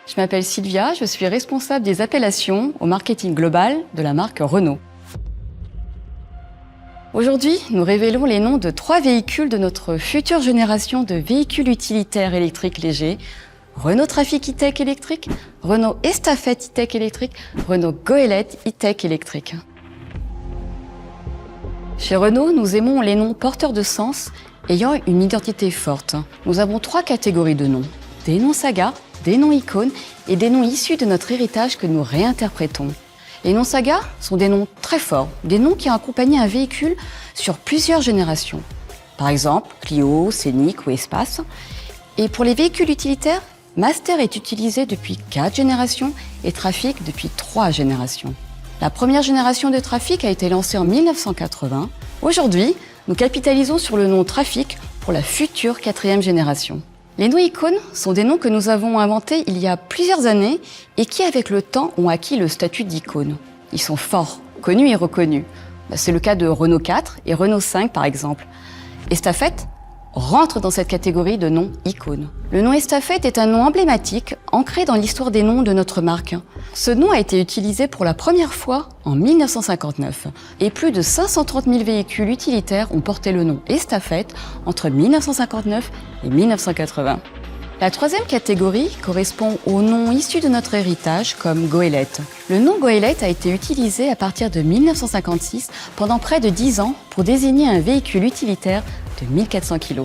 Je m'appelle Sylvia, je suis responsable des appellations au marketing global de la marque Renault. Aujourd'hui, nous révélons les noms de 3 véhicules de notre future génération de véhicules utilitaires électriques légers. Renault Trafic E-Tech électrique, Renault Estafette E-Tech électrique, Renault Goélette E-Tech électrique. Chez Renault, nous aimons les noms porteurs de sens ayant une identité forte. Nous avons 3 catégories de noms. Des noms saga, des noms icônes et des noms issus de notre héritage que nous réinterprétons. Les noms saga sont des noms très forts, des noms qui ont accompagné un véhicule sur plusieurs générations. Par exemple, Clio, Scénic ou Espace. Et pour les véhicules utilitaires, Master est utilisé depuis 4 générations et Trafic depuis 3 générations. La première génération de Trafic a été lancée en 1980. Aujourd'hui, nous capitalisons sur le nom Trafic pour la future 4e génération. Les noms icônes sont des noms que nous avons inventés il y a plusieurs années et qui, avec le temps, ont acquis le statut d'icône. Ils sont forts, connus et reconnus. C'est le cas de Renault 4 et Renault 5 par exemple. Estafette rentre dans cette catégorie de noms icônes. Le nom Estafette est un nom emblématique, ancré dans l'histoire des noms de notre marque. Ce nom a été utilisé pour la première fois en 1959 et plus de 530 000 véhicules utilitaires ont porté le nom Estafette entre 1959 et 1980. La 3e catégorie correspond aux noms issus de notre héritage comme Goélette. Le nom Goélette a été utilisé à partir de 1956 pendant près de 10 ans pour désigner un véhicule utilitaire de 1400 kg.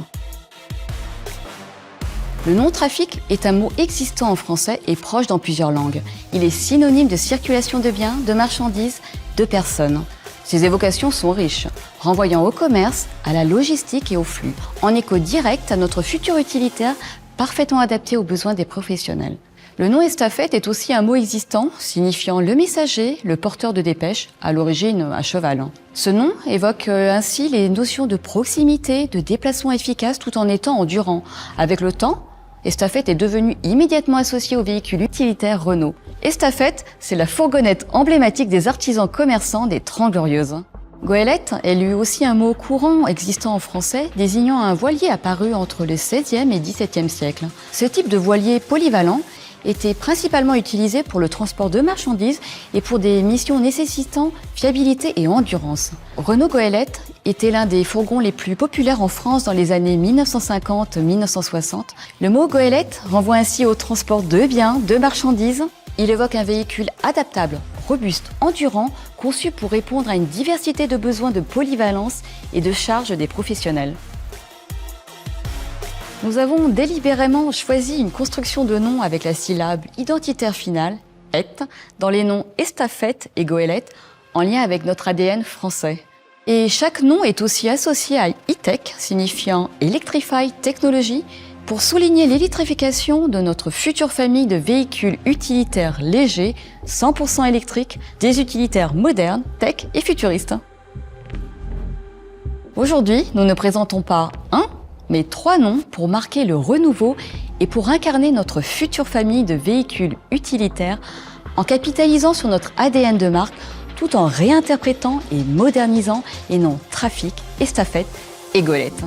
Le nom Trafic est un mot existant en français et proche dans plusieurs langues. Il est synonyme de circulation de biens, de marchandises, de personnes. Ses évocations sont riches, renvoyant au commerce, à la logistique et au flux, en écho direct à notre futur utilitaire parfaitement adapté aux besoins des professionnels. Le nom Estafette est aussi un mot existant, signifiant le messager, le porteur de dépêche, à l'origine à cheval. Ce nom évoque ainsi les notions de proximité, de déplacement efficace tout en étant endurant. Avec le temps, Estafette est devenu immédiatement associé au véhicule utilitaire Renault. Estafette, c'est la fourgonnette emblématique des artisans commerçants des 30 Glorieuses. Goélette est lui aussi un mot courant existant en français, désignant un voilier apparu entre le XVIe et XVIIe siècle. Ce type de voilier polyvalent était principalement utilisé pour le transport de marchandises et pour des missions nécessitant fiabilité et endurance. Renault Goélette était l'un des fourgons les plus populaires en France dans les années 1950-1960. Le mot Goélette renvoie ainsi au transport de biens, de marchandises. Il évoque un véhicule adaptable, robuste, endurant, conçu pour répondre à une diversité de besoins de polyvalence et de charge des professionnels. Nous avons délibérément choisi une construction de noms avec la syllabe identitaire finale, et, dans les noms Estafette et Goélette, en lien avec notre ADN français. Et chaque nom est aussi associé à E-Tech, signifiant Electrify Technology, pour souligner l'électrification de notre future famille de véhicules utilitaires légers, 100% électriques, des utilitaires modernes, tech et futuristes. Aujourd'hui, nous ne présentons pas mais 3 noms pour marquer le renouveau et pour incarner notre future famille de véhicules utilitaires en capitalisant sur notre ADN de marque tout en réinterprétant et modernisant les noms Trafic, Estafette et Goélette.